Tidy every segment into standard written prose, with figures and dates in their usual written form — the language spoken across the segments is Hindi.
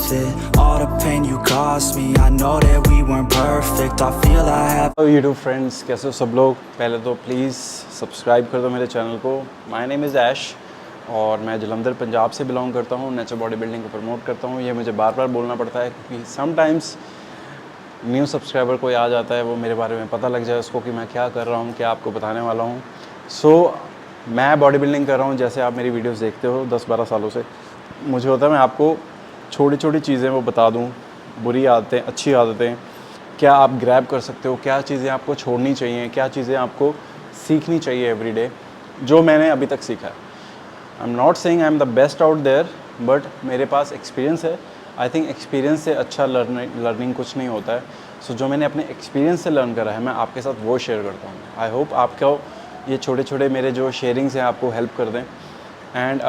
worth it, all the pain you caused me. I know that we weren't perfect, I feel I have. Hello YouTube friends, कैसे हो सब लोग। पहले तो प्लीज़ सब्सक्राइब कर दो मेरे चैनल को। माय नेम इज़ ऐश और मैं जलंधर पंजाब से बिलोंग करता हूँ। नेचर बॉडी बिल्डिंग को प्रमोट करता हूँ। ये मुझे बार बार बोलना पड़ता है क्योंकि समटाइम्स न्यू सब्सक्राइबर कोई आ जाता है, वो मेरे बारे में पता लग जाए उसको कि मैं क्या कर रहा हूँ, क्या आपको बताने वाला हूँ। मैं बॉडी बिल्डिंग कर रहा हूँ, जैसे आप मेरी वीडियोस देखते हो 10-12 सालों से। मुझे होता है मैं आपको छोटी छोटी चीज़ें वो बता दूँ, बुरी आदतें, अच्छी आदतें, क्या आप ग्रैब कर सकते हो, क्या चीज़ें आपको छोड़नी चाहिए, क्या चीज़ें आपको सीखनी चाहिए एवरीडे, जो मैंने अभी तक सीखा है। I am not saying I am the best out there, but मेरे पास एक्सपीरियंस है। आई थिंक एक्सपीरियंस से अच्छा लर्निंग कुछ नहीं होता है। सो जो मैंने अपने एक्सपीरियंस से लर्न करा है, मैं आपके साथ वो शेयर करता हूँ। आई होप आपको ये छोटे छोटे मेरे जो शेयरिंग्स हैं आपको हेल्प कर दें एंड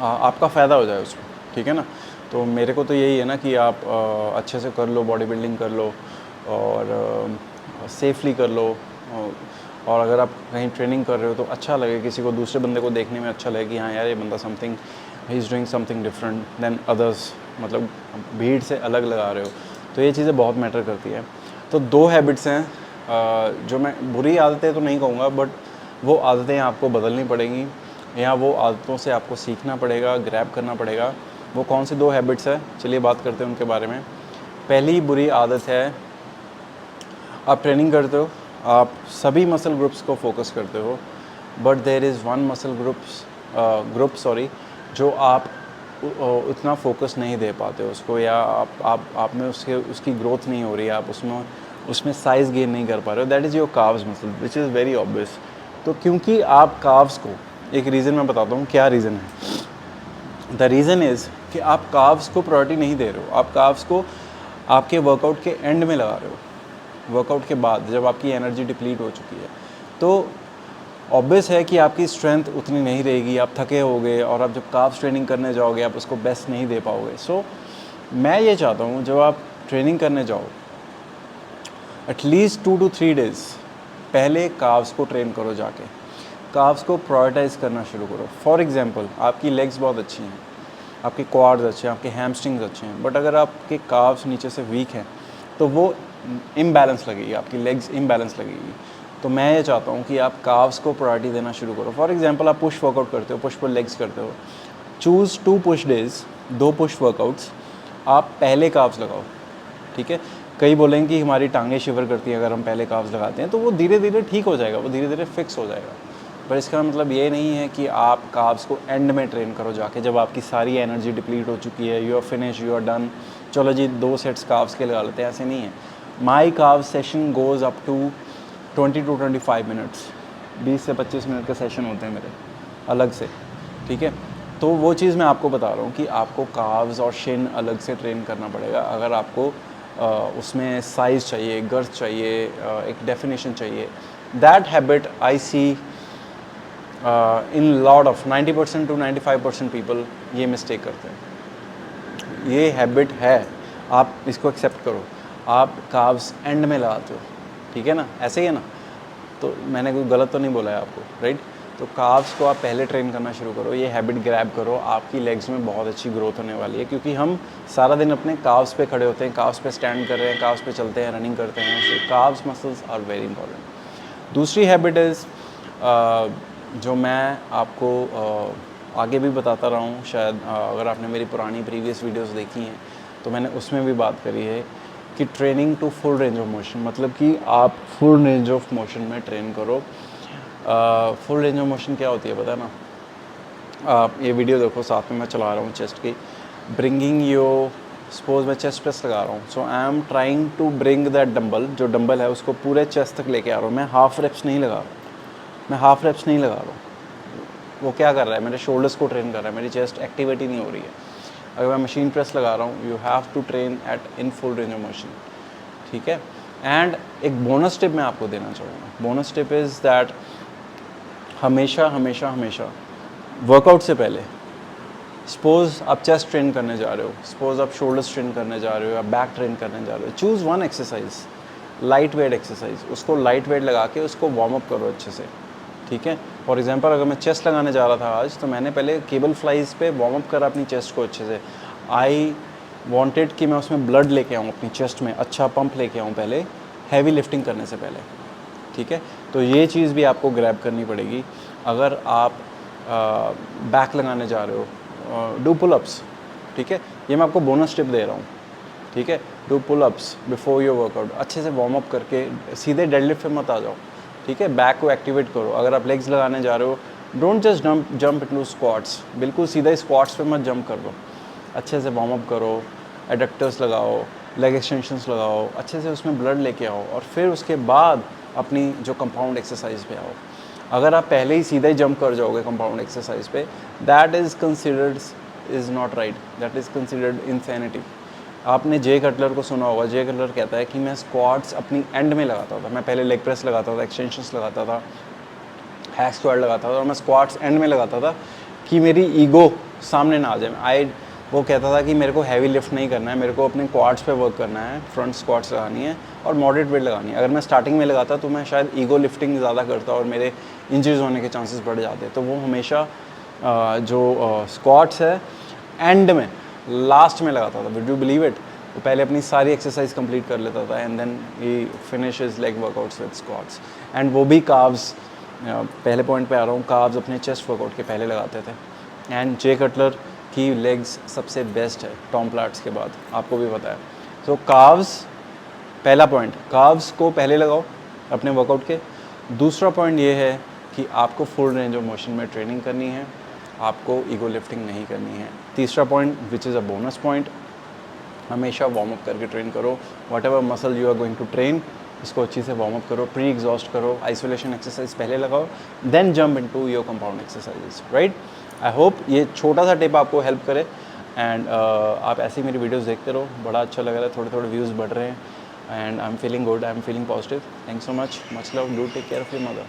आपका फ़ायदा हो जाए उसमें, ठीक है ना। तो मेरे को तो यही है ना कि आप अच्छे से कर लो, बॉडी बिल्डिंग कर लो और सेफली कर लो। और अगर आप कहीं ट्रेनिंग कर रहे हो तो अच्छा लगे, किसी को दूसरे बंदे को देखने में अच्छा लगे कि हाँ यार, ये बंदा something he is doing something different than others, मतलब भीड़ से अलग लगा रहे हो। तो ये चीज़ें बहुत मैटर करती है। तो 2 हैबिट्स हैं जो मैं बुरी आदतें तो नहीं कहूँगा, बट वो आदतें आपको बदलनी पड़ेंगी या वो आदतों से आपको सीखना पड़ेगा, ग्रैब करना पड़ेगा। वो कौन सी 2 हैबिट्स है, चलिए बात करते हैं उनके बारे में। पहली बुरी आदत है, आप ट्रेनिंग करते हो, आप सभी मसल ग्रुप्स को फोकस करते हो, but there is one muscle group जो आप उतना फोकस नहीं दे पाते हो उसको, या आप में उसकी ग्रोथ नहीं हो रही है, आप उसमें साइज़ गेन नहीं कर पा रहे हो। That is your calves muscle, which is very obvious. तो क्योंकि आप काव्स को, एक रीज़न मैं बताता हूँ क्या रीज़न है। द रीज़न इज़ कि आप काव्स को प्रायोरिटी नहीं दे रहे हो। आप काव्स को आपके वर्कआउट के एंड में लगा रहे हो, वर्कआउट के बाद जब आपकी एनर्जी डिप्लीट हो चुकी है। तो ऑब्वियस है कि आपकी स्ट्रेंथ उतनी नहीं रहेगी, आप थके होगे और आप जब काफ्स ट्रेनिंग करने जाओगे आप उसको बेस्ट नहीं दे पाओगे। सो मैं ये चाहता हूँ जब आप ट्रेनिंग करने जाओ, एटलीस्ट 2 to 3 डेज़ पहले काव्स को ट्रेन करो, जाके काव्स को प्रायोरिटाइज़ करना शुरू करो। फॉर एग्जांपल, आपकी लेग्स बहुत अच्छी हैं, आपके क्वाड्स अच्छे हैं, आपके हैमस्ट्रिंग्स अच्छे हैं, बट अगर आपके काव्स नीचे से वीक हैं तो वो इम्बैलेंस लगेगी, आपकी लेग्स इम्बैलेंस लगेगी। तो मैं ये चाहता हूँ कि आप काव्स को प्रायोरिटी देना शुरू करो। फॉर एग्जांपल, आप पुश वर्कआउट करते हो, पुश पुल लेग्स करते हो, choose 2 push days, 2 push workouts, आप पहले काव्स लगाओ, ठीक है। कई बोलेंगे कि हमारी टांगें शिवर करती हैं अगर हम पहले काव्स लगाते हैं, तो वो धीरे धीरे ठीक हो जाएगा, वो धीरे धीरे फिक्स हो जाएगा। पर इसका मतलब ये नहीं है कि आप काव्स को एंड में ट्रेन करो जाके, जब आपकी सारी एनर्जी डिप्लीट हो चुकी है, you are finish, you are done, चलो जी 2 सेट्स काव्स के लगा लेते हैं। ऐसे नहीं है। My calf session goes up to 20 to 25 minutes, 20 से 25 मिनट के सेशन होते हैं मेरे अलग से, ठीक है। तो वो चीज़ मैं आपको बता रहा हूँ कि आपको काव्स और शिन अलग से ट्रेन करना पड़ेगा अगर आपको उसमें साइज़ चाहिए, गर्थ चाहिए, एक डेफिनेशन चाहिए। That habit I see in lot of 90% to 95% people ये मिस्टेक करते हैं। ये हैबिट है, आप इसको एक्सेप्ट करो। आप काव्स एंड में लगाते हो, ठीक है ना, ऐसे ही है ना। तो मैंने कोई गलत तो नहीं बोला है आपको, राइट। तो काव्स को आप पहले ट्रेन करना शुरू करो, ये हैबिट ग्रैब करो, आपकी लेग्स में बहुत अच्छी ग्रोथ होने वाली है। क्योंकि हम सारा दिन अपने काव्स पे खड़े होते हैं, काव्स पे स्टैंड कर रहे हैं, काव्स पे चलते हैं, रनिंग करते हैं। So calves muscles are very important. दूसरी हैबिट इज़ जो मैं आपको आगे भी बताता रहा हूँ, शायद अगर आपने मेरी पुरानी प्रीवियस वीडियोस देखी हैं तो मैंने उसमें भी बात करी है कि training to full range of motion, मतलब कि आप फुल रेंज ऑफ मोशन में ट्रेन करो। फुल रेंज ऑफ मोशन क्या होती है पता है ना। आप ये वीडियो देखो, साथ में मैं चला रहा हूँ चेस्ट की, ब्रिंगिंग योर, सपोज मैं चेस्ट प्रेस लगा रहा हूँ, so I am trying to bring that dumbbell, जो डंबल है उसको पूरे चेस्ट तक लेके आ रहा हूँ। मैं हाफ रेप्स नहीं लगा रहा हूँ, वो क्या कर रहा है, मेरे शोल्डर्स को ट्रेन कर रहा है, मेरी चेस्ट एक्टिविटी नहीं हो रही है। अगर मैं मशीन प्रेस लगा रहा हूँ, you have to train at in full range of motion, ठीक है। एंड एक बोनस टिप मैं आपको देना चाहूँगा। बोनस टिप इज़ दैट हमेशा हमेशा हमेशा वर्कआउट से पहले, सपोज आप चेस्ट ट्रेन करने जा रहे हो, सपोज आप शोल्डर्स ट्रेन करने जा रहे हो या बैक ट्रेन करने जा रहे हो, choose one exercise, light weight exercise, उसको लाइट वेट लगा के उसको वार्म अप करो अच्छे से, ठीक है। फॉर एग्जांपल, अगर मैं चेस्ट लगाने जा रहा था आज, तो मैंने पहले केबल फ्लाइज पे वार्म अप करा अपनी चेस्ट को अच्छे से। आई वांटेड कि मैं उसमें ब्लड लेके आऊँ अपनी चेस्ट में, अच्छा पंप लेके आऊँ पहले हैवी लिफ्टिंग करने से पहले, ठीक है। तो ये चीज़ भी आपको ग्रैब करनी पड़ेगी। अगर आप बैक लगाने जा रहे हो, डू पुल अप्स, ठीक है, ये मैं आपको बोनस टिप दे रहा हूँ, ठीक है। Do pull ups before your workout, अच्छे से वार्म अप करके सीधे डेडलिफ्ट पे मत आ जाओ, ठीक है। बैक को एक्टिवेट करो। अगर आप लेग्स लगाने जा रहे हो, don't just jump into squats, बिल्कुल सीधा स्क्वाट्स पे मत जंप कर दो, अच्छे से वार्म अप करो, एडक्टर्स लगाओ, लेग एक्सटेंशंस लगाओ, अच्छे से उसमें ब्लड लेके आओ और फिर उसके बाद अपनी जो कंपाउंड एक्सरसाइज पे आओ। अगर आप पहले ही सीधा ही जंप कर जाओगे कंपाउंड एक्सरसाइज पे, that is considered is not right, that is considered insanity. आपने जे कटलर को सुना होगा। जे कटलर कहता है कि मैं स्क्वाट्स अपनी एंड में लगाता था, मैं पहले लेग प्रेस लगाता था, एक्सटेंशंस लगाता था, हैक स्क्वाट लगाता था और मैं स्क्वाट्स एंड में लगाता था कि मेरी ईगो सामने ना आ जाए। वो कहता था कि मेरे को हैवी लिफ्ट नहीं करना है, मेरे को अपने क्वाड्स पे वर्क करना है, फ्रंट स्क्वाट्स लगानी है और मॉडरेट वेट लगानी है। अगर मैं स्टार्टिंग में लगाता तो मैं शायद ईगो लिफ्टिंग ज़्यादा करता और मेरे इंजरीज होने के चांसेस बढ़ जाते। तो वो हमेशा जो स्क्वाट्स है एंड में, लास्ट में लगाता था। Would you believe it? वो पहले अपनी सारी एक्सरसाइज कंप्लीट कर लेता था एंड देन ही finishes leg workouts with squats, and वो भी काव्स। पहले पॉइंट पे आ रहा हूँ, काव्स अपने चेस्ट वर्कआउट के पहले लगाते थे। एंड जे कटलर की लेग्स सबसे बेस्ट है टॉम प्लाट्स के बाद, आपको भी पता है। सो काव्स, पहला पॉइंट, काव्स को पहले लगाओ अपने वर्कआउट के। दूसरा पॉइंट ये है कि आपको फुल रेंज ऑफ मोशन में ट्रेनिंग करनी है, आपको ईगो लिफ्टिंग नहीं करनी है। तीसरा point which is a bonus point, हमेशा वार्म अप करके ट्रेन करो। Whatever muscle you are going to train, इसको अच्छी से वार्म अप करो, प्री एग्जॉस्ट करो, आइसोलेशन एक्सरसाइज पहले लगाओ, then jump into your compound exercises, right. I hope ये छोटा सा टिप आपको हेल्प करे एंड आप ऐसे ही मेरी वीडियोस देखते रहो। बड़ा अच्छा लग रहा है, थोड़े थोड़े व्यूज़ बढ़ रहे हैं and I am feeling good, I am feeling positive. Thanks so much love, do take care of your mother.